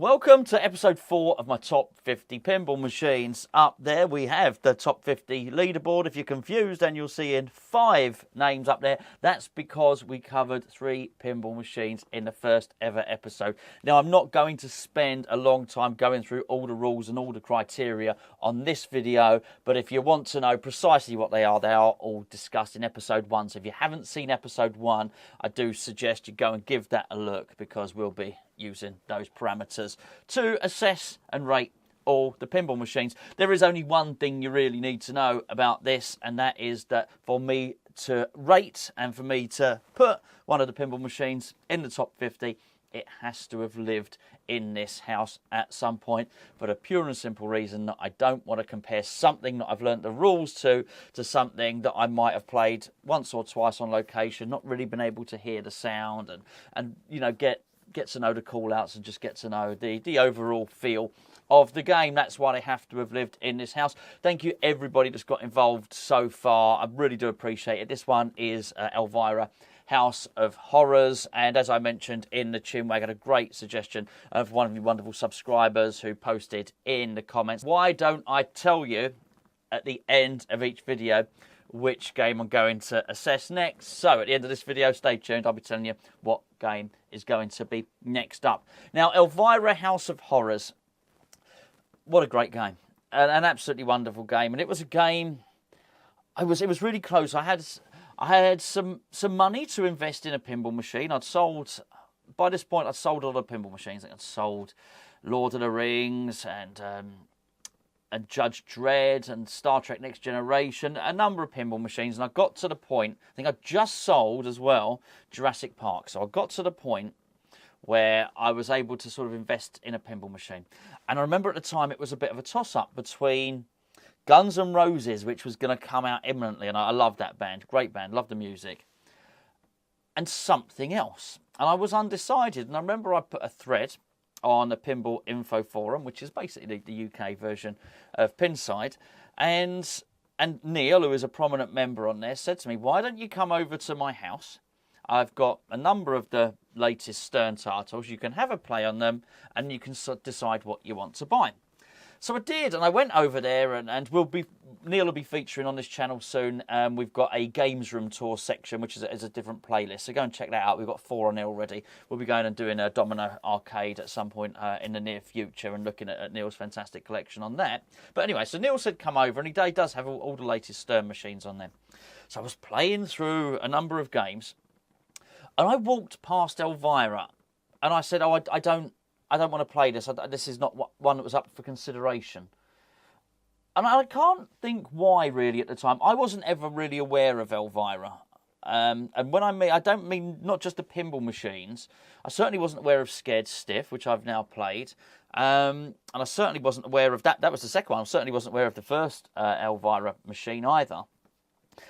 Welcome to episode 4 of my top 50 pinball machines. Up there we have the top 50 leaderboard. If you're confused, then you'll see in 5 names up there. That's because we covered 3 pinball machines in the first ever episode. Now, I'm not going to spend a long time going through all the rules and all the criteria on this video, but if you want to know precisely what they are all discussed in episode 1. So if you haven't seen episode 1, I do suggest you go and give that a look, because we'll be using those parameters to assess and rate all the pinball machines. There is only one thing you really need to know about this, and that is that for me to rate and for me to put one of the pinball machines in the top 50, it has to have lived in this house at some point, for the pure and simple reason that I don't want to compare something that I've learnt the rules to something that I might have played once or twice on location, not really been able to hear the sound and you know, get to know the call-outs and just get to know the overall feel of the game. That's why they have to have lived in this house. Thank you, everybody that's got involved so far. I really do appreciate it. This one is Elvira, House of Horrors, and as I mentioned in the chin, I got a great suggestion of one of you wonderful subscribers who posted in the comments, why don't I tell you at the end of each video which game I'm going to assess next? So at the end of this video, stay tuned, I'll be telling you what game is going to be next up. Now, Elvira, House of Horrors, what a great game, an absolutely wonderful game. And it was a game, it was really close. I had some money to invest in a pinball machine. By this point I'd sold a lot of pinball machines. I'd sold Lord of the Rings and Judge Dredd and Star Trek Next Generation, a number of pinball machines, and I got to the point, I think I just sold as well Jurassic Park, so I got to the point where I was able to sort of invest in a pinball machine. And I remember at the time it was a bit of a toss-up between Guns N' Roses, which was going to come out imminently, and I love that band, great band, love the music, and something else. And I was undecided, and I remember I put a thread on the Pinball Info Forum, which is basically the UK version of Pinside, and Neil, who is a prominent member on there, said to me, why don't you come over to my house? I've got a number of the latest Stern titles, you can have a play on them, and you can decide what you want to buy. So I did, and I went over there, and Neil will be featuring on this channel soon. We've got a Games Room Tour section, which is a different playlist, so go and check that out. We've got 4 on there already. We'll be going and doing a Domino Arcade at some point in the near future and looking at Neil's fantastic collection on that. But anyway, so Neil said come over, and he does have all the latest Stern machines on there. So I was playing through a number of games, and I walked past Elvira, and I said, oh, I don't want to play this. This is not one that was up for consideration. And I can't think why, really, at the time. I wasn't ever really aware of Elvira. And when I don't mean not just the pinball machines. I certainly wasn't aware of Scared Stiff, which I've now played. And I certainly wasn't aware of that. That was the second one. I certainly wasn't aware of the first Elvira machine either.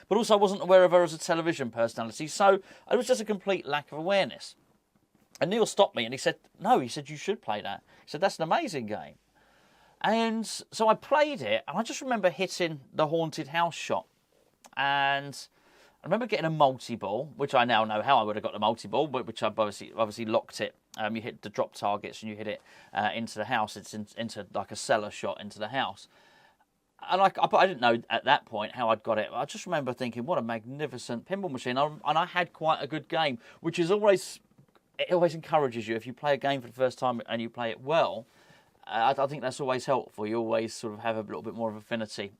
But also I wasn't aware of her as a television personality. So it was just a complete lack of awareness. And Neil stopped me and he said, no, he said, you should play that. He said, that's an amazing game. And so I played it, and I just remember hitting the haunted house shot. And I remember getting a multi-ball, which I now know how I would have got the multi-ball, but which I've obviously locked it. You hit the drop targets and you hit it into the house. It's into like a cellar shot into the house. And I didn't know at that point how I'd got it. I just remember thinking, what a magnificent pinball machine. And I had quite a good game, which is always... It always encourages you. If you play a game for the first time and you play it well, I think that's always helpful. You always sort of have a little bit more of affinity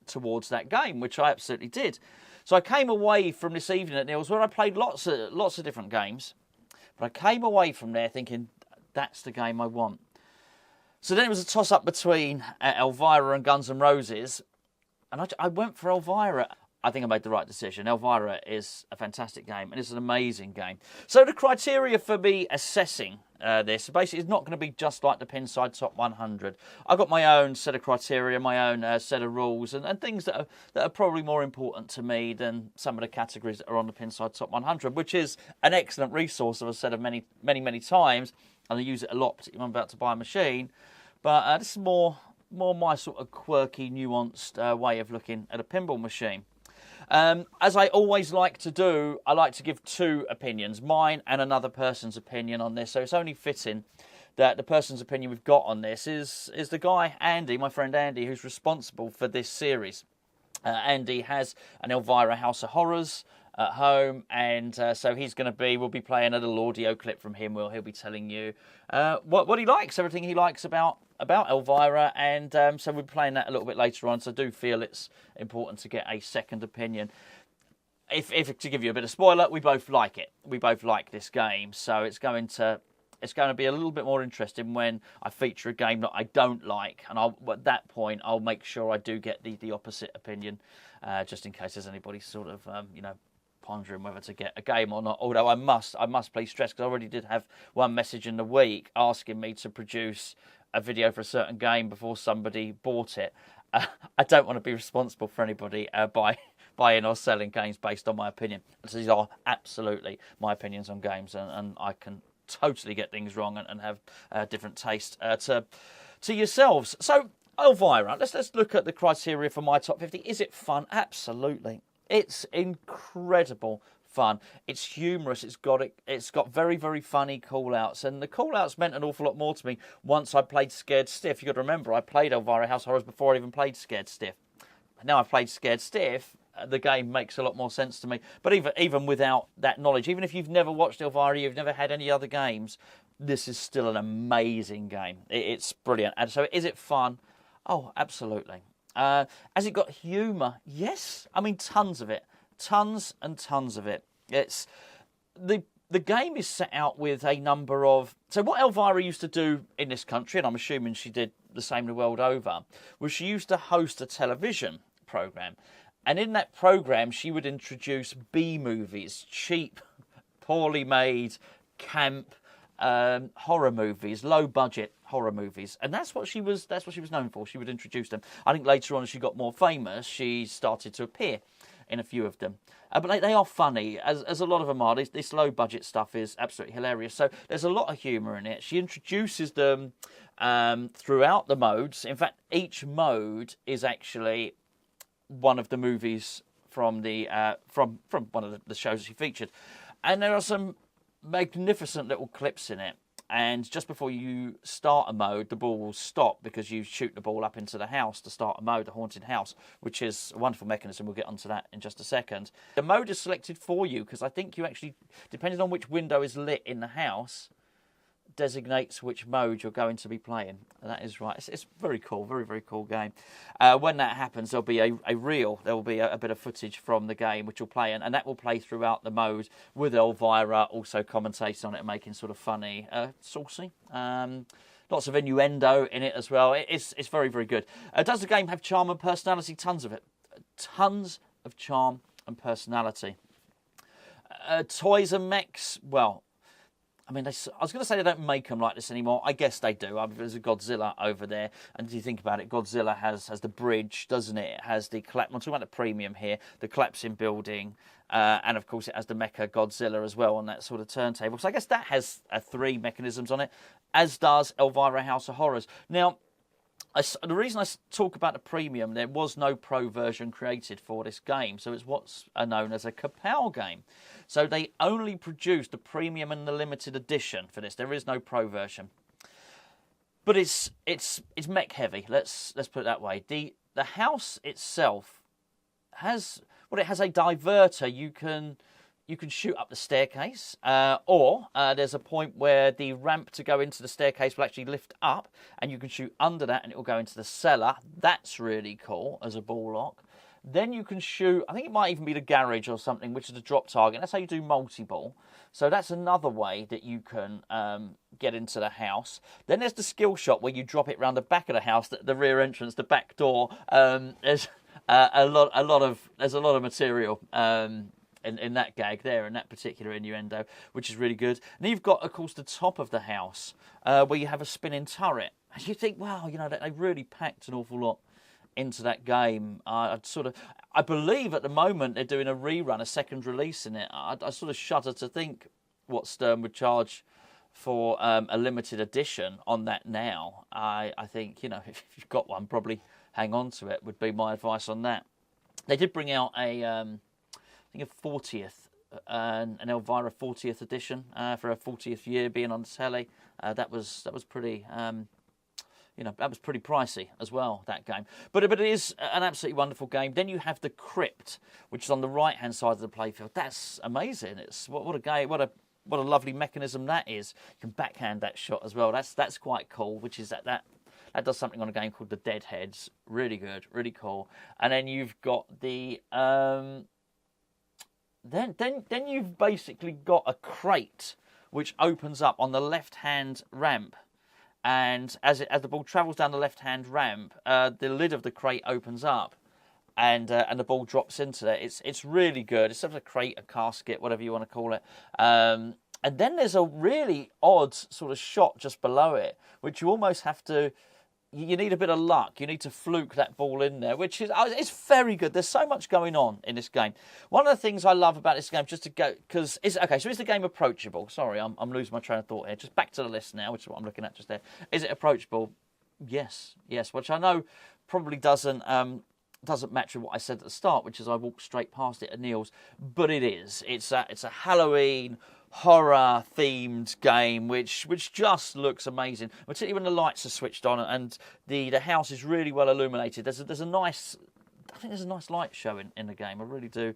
towards that game, which I absolutely did. So I came away from this evening at Neil's where I played lots of different games, but I came away from there thinking, that's the game I want. So then it was a toss-up between Elvira and Guns N' Roses, and I went for Elvira. I think I made the right decision. Elvira is a fantastic game, and it's an amazing game. So the criteria for me assessing this, basically, is not going to be just like the Pinside Top 100. I've got my own set of criteria, my own set of rules, and things that are probably more important to me than some of the categories that are on the Pinside Top 100, which is an excellent resource, as I've said many times, and I use it a lot, particularly when I'm about to buy a machine. But this is more my sort of quirky, nuanced way of looking at a pinball machine. As I always like to do, I like to give 2 opinions, mine and another person's opinion on this, so it's only fitting that the person's opinion we've got on this is the guy, Andy, my friend Andy, who's responsible for this series. Andy has an Elvira House of Horrors at home, and so we'll be playing a little audio clip from him where he'll be telling you what he likes, everything he likes about Elvira, and so we'll be playing that a little bit later on, so I do feel it's important to get a second opinion. If to give you a bit of spoiler, we both like it. We both like this game, so it's going to be a little bit more interesting when I feature a game that I don't like, and at that point I'll make sure I do get the opposite opinion, just in case there's anybody sort of pondering whether to get a game or not. Although I must please stress, because I already did have one message in the week asking me to produce a video for a certain game before somebody bought it. I don't want to be responsible for anybody buying or selling games based on my opinion. These are absolutely my opinions on games, and I can totally get things wrong and have different taste to yourselves. So Elvira, let's look at the criteria for my top 50. Is it fun? Absolutely. It's incredible fun. It's humorous. It's got very, very funny call-outs, and the call-outs meant an awful lot more to me once I played Scared Stiff. You got to remember, I played Elvira House of Horrors before I even played Scared Stiff. Now I've played Scared Stiff, the game makes a lot more sense to me. But even without that knowledge, even if you've never watched Elvira, you've never had any other games, this is still an amazing game. It's brilliant. And so, is it fun? Oh, absolutely. Has it got humour? Yes. I mean, tons of it. Tons and tons of it. It's the game is set out with a number of... So what Elvira used to do in this country, and I'm assuming she did the same the world over, was she used to host a television programme. And in that programme, she would introduce B-movies, cheap, poorly made, camp horror movies, low-budget horror movies, and that's what she was known for. She would introduce them. I think later on, as she got more famous, she started to appear in a few of them. But they are funny, as a lot of them are. This low-budget stuff is absolutely hilarious. So there's a lot of humour in it. She introduces them throughout the modes. In fact, each mode is actually one of the movies from the from one of the shows she featured, and there are some magnificent little clips in it. And just before you start a mode, the ball will stop because you shoot the ball up into the house to start a mode, the haunted house, which is a wonderful mechanism. We'll get onto that in just a second. The mode is selected for you because I think you actually, depending on which window is lit in the house, designates which mode you're going to be playing. And that is right. It's very cool, very, very cool game. When that happens, there'll be a reel. There will be a bit of footage from the game which will play, and that will play throughout the mode with Elvira also commentating on it and making sort of funny, saucy. Lots of innuendo in it as well. It's very, very good. Does the game have charm and personality? Tons of it. Tons of charm and personality. Toys and mechs, well, I mean, I was going to say they don't make them like this anymore. I guess they do. I mean, there's a Godzilla over there. And if you think about it, Godzilla has the bridge, doesn't it? It has the collapse. I'm talking about the premium here, the collapsing building. And, of course, it has the Mecha Godzilla as well on that sort of turntable. So I guess that has 3 mechanisms on it, as does Elvira House of Horrors. Now, the reason I talk about the premium, there was no pro version created for this game, so it's what's known as a Kapow game. So they only produced the premium and the limited edition for this. There is no pro version, but it's mech heavy. Let's put it that way. The house itself has a diverter. You can shoot up the staircase, or there's a point where the ramp to go into the staircase will actually lift up, and you can shoot under that, and it will go into the cellar. That's really cool as a ball lock. Then you can shoot, I think it might even be the garage or something, which is a drop target. That's how you do multi-ball. So that's another way that you can get into the house. Then there's the skill shot where you drop it around the back of the house, the rear entrance, the back door. There's a lot of material in that gag there, in that particular innuendo, which is really good. And then you've got, of course, the top of the house where you have a spinning turret. And you think, wow, they really packed an awful lot into that game. I believe at the moment they're doing a rerun, a second release in it. I sort of shudder to think what Stern would charge for a limited edition on that now. I think, if you've got one, probably hang on to it, would be my advice on that. They did bring out a 40th an Elvira 40th edition for a 40th year being on the telly. That was pretty. That was pretty pricey as well, that game. But it is an absolutely wonderful game. Then you have the Crypt, which is on the right-hand side of the playfield. That's amazing. It's what a game, what a lovely mechanism that is. You can backhand that shot as well. That's quite cool, which is that does something on a game called the Deadheads. Really good, really cool. And then you've got the then you've basically got a crate which opens up on the left-hand ramp. And as the ball travels down the left-hand ramp, the lid of the crate opens up, and the ball drops into there. It's really good. It's sort of a crate, a casket, whatever you want to call it. And then there's a really odd sort of shot just below it, which you almost have to. You need a bit of luck. You need to fluke that ball in there, which is it's very good. There's so much going on in this game. One of the things I love about this game, just to go, because is the game approachable? Sorry, I'm losing my train of thought here. Just back to the list now, which is what I'm looking at just there. Is it approachable? Yes, which I know probably doesn't match with what I said at the start, which is I walked straight past it at Neil's, but it is. It's a Halloween horror themed game which just looks amazing, particularly when the lights are switched on and the house is really well illuminated. There's a nice light show in the game. I really do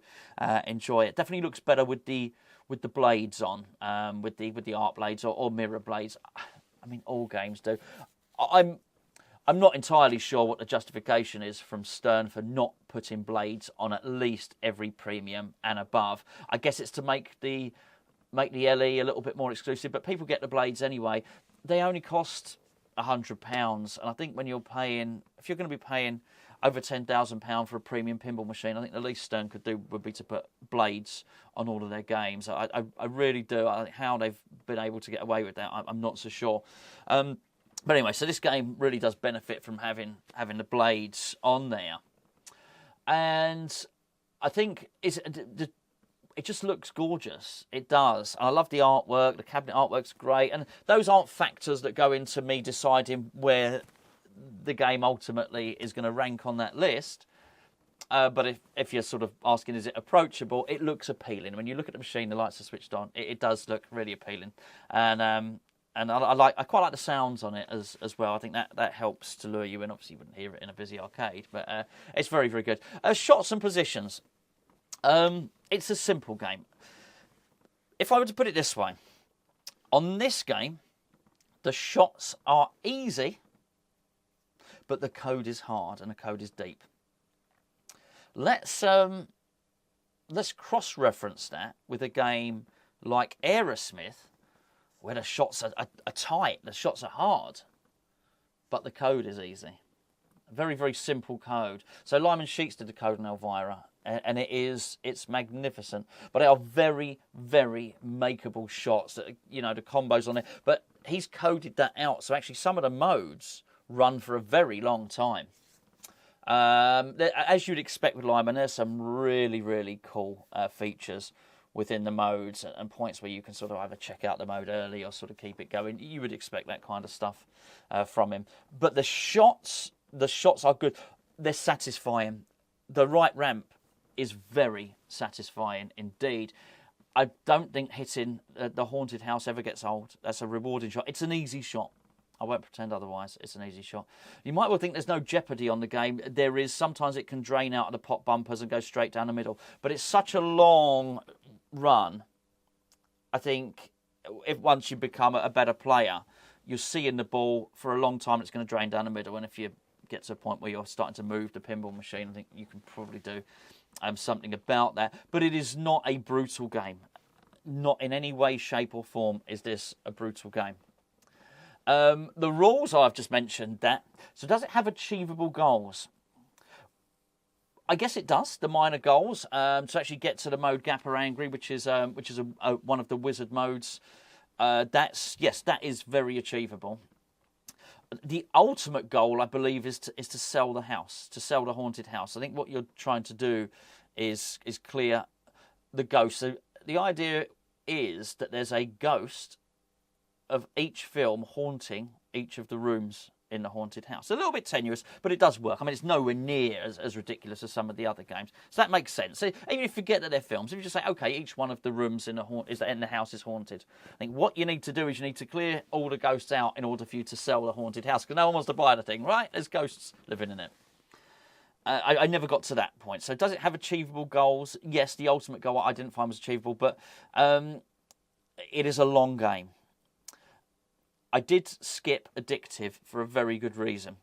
enjoy it. Definitely looks better with the blades on, with the art blades or mirror blades. I mean, all games do. I'm not entirely sure what the justification is from Stern for not putting blades on at least every premium and above. I guess it's to make the LE a little bit more exclusive, but people get the blades anyway. They only cost £100, and I think if you're going to be paying over £10,000 for a premium pinball machine, I think the least Stern could do would be to put blades on all of their games. I really do. How they've been able to get away with that, I'm not so sure. But anyway, so this game really does benefit from having the blades on there, and I think it just looks gorgeous. It does. And I love the artwork. The cabinet artwork's great. And those aren't factors that go into me deciding where the game ultimately is going to rank on that list. But if you're sort of asking, is it approachable? It looks appealing. When you look at the machine, the lights are switched on. It does look really appealing. And I quite like the sounds on it as well. I think that helps to lure you in. Obviously, you wouldn't hear it in a busy arcade. But it's very, very good. Shots and positions. It's a simple game. If I were to put it this way, on this game, the shots are easy, but the code is hard and the code is deep. Let's cross-reference that with a game like Aerosmith, where the shots are tight, the shots are hard, but the code is easy. Very, very simple code. So Lyman Sheats did the code in Elvira, and it's magnificent. But they are very, very makeable shots. That, the combos on it. But he's coded that out, so actually some of the modes run for a very long time. As you'd expect with Lyman, there's some really, really cool features within the modes and points where you can sort of either check out the mode early or sort of keep it going. You would expect that kind of stuff from him. But the shots are good. They're satisfying. The right ramp is very satisfying indeed. I don't think hitting the haunted house ever gets old. That's a rewarding shot. It's an easy shot. I won't pretend otherwise. It's an easy shot. You might well think there's no jeopardy on the game. There is. Sometimes it can drain out of the pot bumpers and go straight down the middle. But it's such a long run. I think if once you become a better player, you're seeing the ball for a long time. It's going to drain down the middle. And if you get to a point where you're starting to move the pinball machine, I think you can probably do something about that. But it is not a brutal game. Not in any way, shape or form is this a brutal game. The rules I've just mentioned that. So does it have achievable goals? I guess it does. The minor goals to actually get to the mode Gapper Angry, which is one of the wizard modes. That is very achievable. The ultimate goal, I believe, is to sell the house, to sell the haunted house. I think what you're trying to do is clear the ghost. So the idea is that there's a ghost of each film haunting each of the rooms in the haunted house. A little bit tenuous, but it does work. I mean, it's nowhere near as ridiculous as some of the other games. So that makes sense. So even if you forget that they're films, if you just say, okay, each one of the rooms in the house is haunted, I think what you need to do is you need to clear all the ghosts out in order for you to sell the haunted house, because no one wants to buy the thing, right? There's ghosts living in it. I never got to that point. So does it have achievable goals? Yes, the ultimate goal I didn't find was achievable, but it is a long game. I did skip addictive for a very good reason.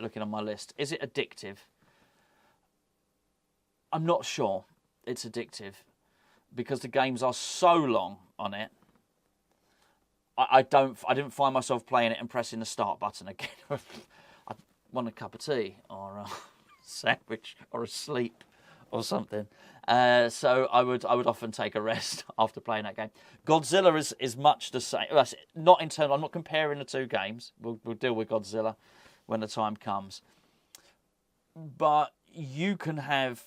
Looking on my list, is it addictive? I'm not sure it's addictive because the games are so long on it. I didn't find myself playing it and pressing the start button again. I want a cup of tea or a sandwich or a sleep or something. So I would often take a rest after playing that game. Godzilla is much the same. Not in terms. I'm not comparing the two games. We'll deal with Godzilla when the time comes. But you can have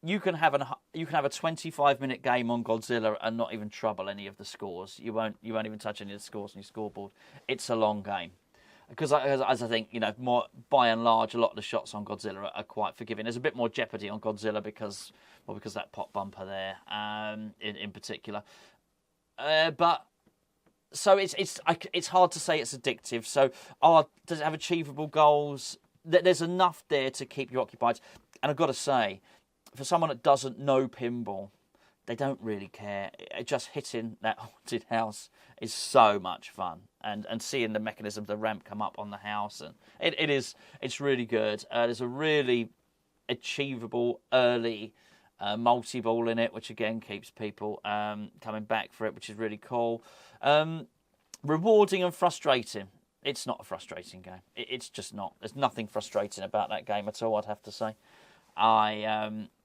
a 25-minute game on Godzilla and not even trouble any of the scores. You won't even touch any of the scores on your scoreboard. It's a long game. Because as I think, more by and large, a lot of the shots on Godzilla are quite forgiving. There's a bit more jeopardy on Godzilla because that pop bumper there, in particular. But so it's hard to say it's addictive. So, does it have achievable goals? There's enough there to keep you occupied. And I've got to say, for someone that doesn't know pinball, they don't really care. Just hitting that haunted house is so much fun, and seeing the mechanism, the ramp come up on the house, and it's really good. There's a really achievable early multi-ball in it, which again keeps people coming back for it, which is really cool. Rewarding and frustrating. It's not a frustrating game. It's just not. There's nothing frustrating about that game at all, I'd have to say.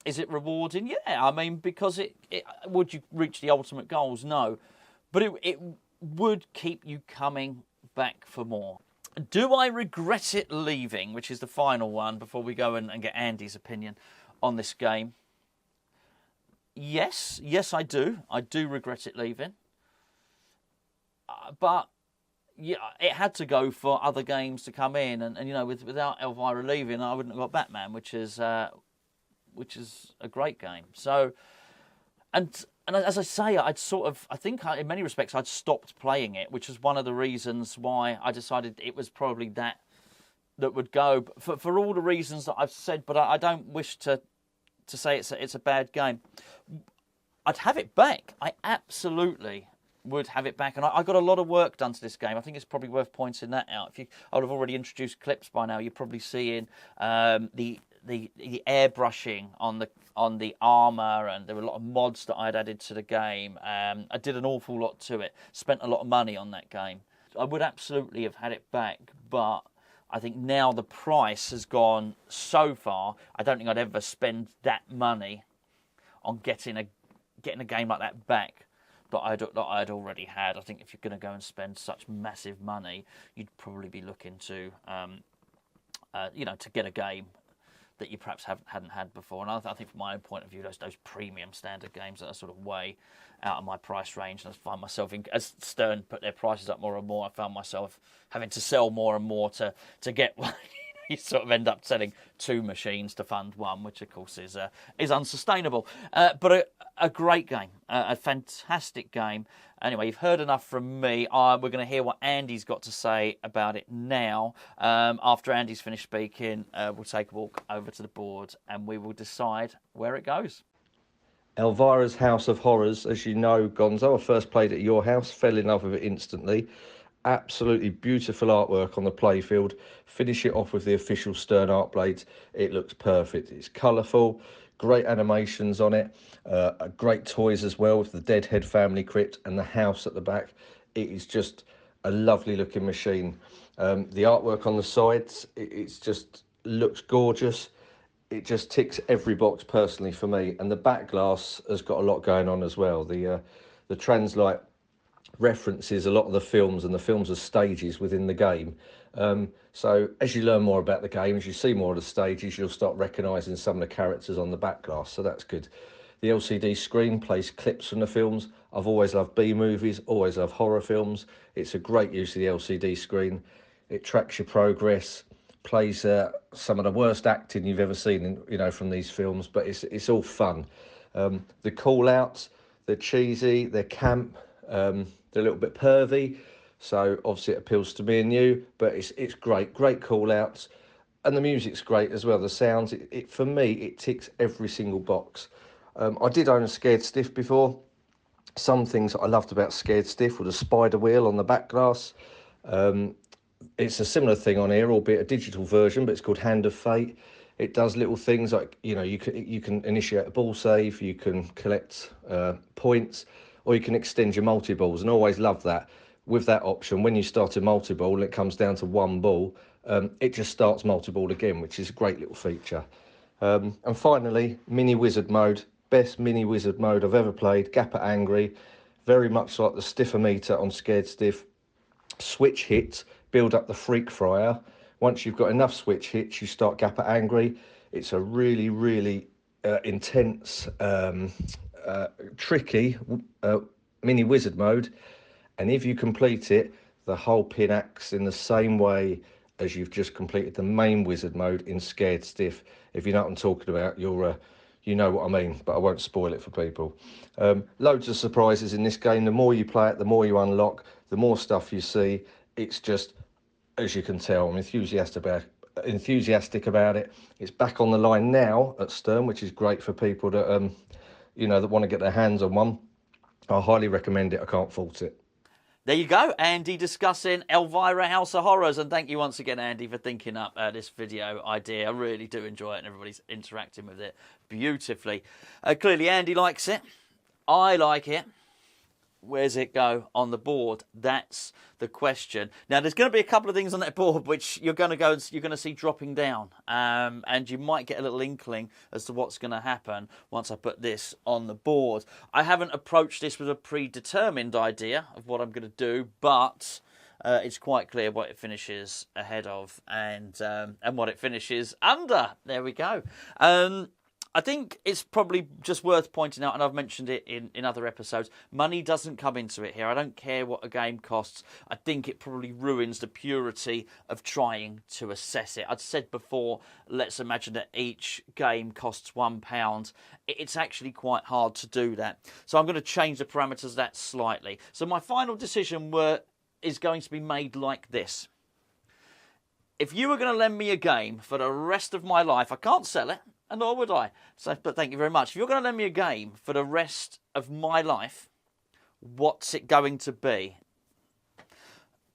Is it rewarding? Yeah, I mean, because it would you reach the ultimate goals? No, but it would keep you coming back for more. Do I regret it leaving, which is the final one before we go and get Andy's opinion on this game? Yes, I do. I do regret it leaving, but yeah, it had to go for other games to come in, and without Elvira leaving, I wouldn't have got Batman, which is a great game. So, and as I say, I think in many respects I'd stopped playing it, which was one of the reasons why I decided it was probably that would go for all the reasons that I've said. But I don't wish to say it's a bad game. I'd have it back. I absolutely would have it back, and I got a lot of work done to this game. I think it's probably worth pointing that out. I would have already introduced clips by now. You're probably seeing the airbrushing on the armor, and there were a lot of mods that I'd added to the game. I did an awful lot to it. Spent a lot of money on that game. I would absolutely have had it back, but I think now the price has gone so far. I don't think I'd ever spend that money on getting a game like that back that I'd already had. I think if you're going to go and spend such massive money, you'd probably be looking to, to get a game that you perhaps hadn't had before. And I think from my own point of view, those premium standard games that are sort of way out of my price range, and I find myself, as Stern put their prices up more and more, I found myself having to sell more and more to get one. You sort of end up selling two machines to fund one, which of course is unsustainable. But a great game, a fantastic game. Anyway, you've heard enough from me. We're going to hear what Andy's got to say about it now. After Andy's finished speaking, we'll take a walk over to the board and we will decide where it goes. Elvira's House of Horrors, as you know, Gonzo, I first played at your house, fell in love with it instantly. Absolutely beautiful artwork on the playfield. Finish it off with the official Stern art blades. It looks perfect. It's colourful, great animations on it, great toys as well with the Deadhead family crypt and the house at the back. It is just a lovely looking machine. The artwork on the sides, it's just looks gorgeous. It just ticks every box personally for me. And the back glass has got a lot going on as well. The Translite references a lot of the films, and the films are stages within the game. So as you learn more about the game, as you see more of the stages, you'll start recognising some of the characters on the back glass, so that's good. The LCD screen plays clips from the films. I've always loved B-movies, always loved horror films. It's a great use of the LCD screen. It tracks your progress, plays some of the worst acting you've ever seen, from these films, but it's all fun. The call-outs, they're cheesy, they're camp, they're a little bit pervy, so obviously it appeals to me and you, but it's great call-outs. And the music's great as well. The sounds, for me, it ticks every single box. I did own a Scared Stiff before. Some things that I loved about Scared Stiff were the spider wheel on the back glass. It's a similar thing on here, albeit a digital version, but it's called Hand of Fate. It does little things like, you can initiate a ball save, you can collect points, or you can extend your multi-balls, and I always love that. With that option, when you start a multi-ball and it comes down to one ball, it just starts multi-ball again, which is a great little feature. And finally, Mini Wizard mode. Best Mini Wizard mode I've ever played. Gapper Angry, very much like the Stiffer-meter on Scared Stiff. Switch hits build up the Freak Fryer. Once you've got enough switch hits, you start Gapper Angry. It's a really intense, tricky Mini Wizard mode, and if you complete it, the whole pin acts in the same way as you've just completed the main Wizard mode in Scared Stiff. If you know what I'm talking about, you know what I mean, but I won't spoil it for people. Loads of surprises in this game. The more you play it, the more you unlock, the more stuff you see. It's just, as you can tell, I'm enthusiastic about it. It's back on the line now at Stern, which is great for people that that want to get their hands on one. I highly recommend it. I can't fault it. There you go, Andy discussing Elvira House of Horrors. And thank you once again, Andy, for thinking up this video idea. I really do enjoy it, and everybody's interacting with it beautifully. Clearly, Andy likes it. I like it. Where's it go on the board? That's the question. Now, there's going to be a couple of things on that board which you're going to see dropping down, and you might get a little inkling as to what's going to happen once I put this on the board. I haven't approached this with a predetermined idea of what I'm going to do, but it's quite clear what it finishes ahead of and what it finishes under. There we go. I think it's probably just worth pointing out, and I've mentioned it in other episodes, money doesn't come into it here. I don't care what a game costs. I think it probably ruins the purity of trying to assess it. I'd said before, let's imagine that each game costs £1. It's actually quite hard to do that. So I'm going to change the parameters of that slightly. So my final decision is going to be made like this. If you were going to lend me a game for the rest of my life, I can't sell it, and nor would I. But thank you very much. If you're going to lend me a game for the rest of my life, what's it going to be?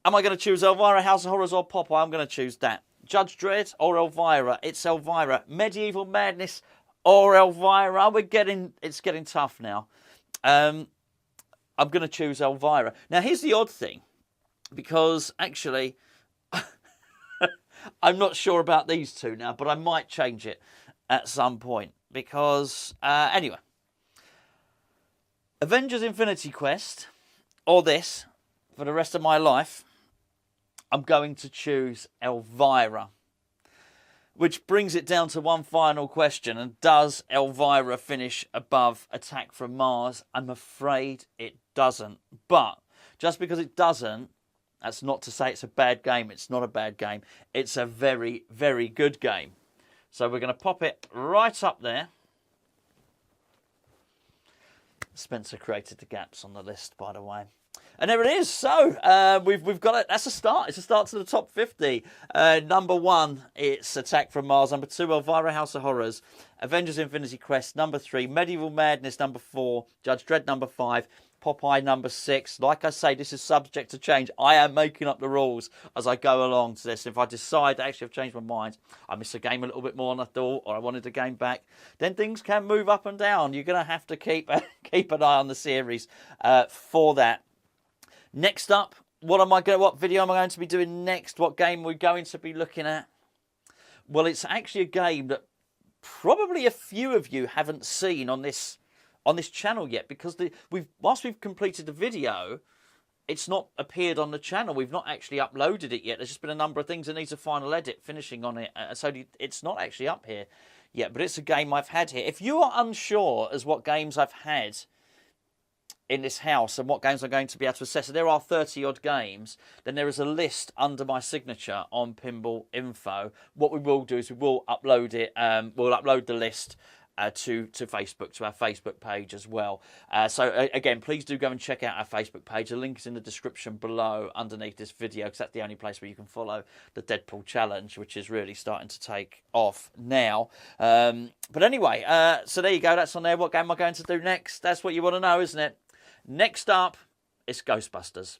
Am I going to choose Elvira House of Horrors or Popeye? I'm going to choose that. Judge Dredd or Elvira? It's Elvira. Medieval Madness or Elvira? It's getting tough now. I'm going to choose Elvira. Now, here's the odd thing, because actually, I'm not sure about these two now, but I might change it at some point, because anyway, Avengers Infinity Quest or this for the rest of my life, I'm going to choose Elvira, which brings it down to one final question. And does Elvira finish above Attack from Mars? I'm afraid it doesn't, but just because it doesn't, that's not to say it's a bad game. It's not a bad game. It's a very, very good game. So we're going to pop it right up there. Spencer created the gaps on the list, by the way. And there it is. So we've got it. That's a start. It's a start to the top 50. Number 1, it's Attack from Mars. Number 2, Elvira House of Horrors. Avengers Infinity Quest. Number 3, Medieval Madness. Number 4, Judge Dredd. Number 5, Popeye. Number 6. Like I say, this is subject to change. I am making up the rules as I go along to this. If I decide actually I've changed my mind, I miss a game a little bit more than I thought, or I wanted the game back, then things can move up and down. You're going to have to keep an eye on the series for that. Next up, what video am I going to be doing next? What game are we going to be looking at? Well, it's actually a game that probably a few of you haven't seen on this channel yet, because whilst we've completed the video, it's not appeared on the channel. We've not actually uploaded it yet. There's just been a number of things that needs a final edit finishing on it, so it's not actually up here yet. But it's a game I've had here. If you are unsure as what games I've had in this house and what games I'm going to be able to assess. So there are 30 odd games. Then there is a list under my signature on Pinball Info. What we will do is we will upload it. We'll upload the list to Facebook, to our Facebook page as well. So again, please do go and check out our Facebook page. The link is in the description below underneath this video, because that's the only place where you can follow the Deadpool challenge, which is really starting to take off now. But anyway, so there you go. That's on there. What game am I going to do next? That's what you want to know, isn't it? Next up, it's Ghostbusters.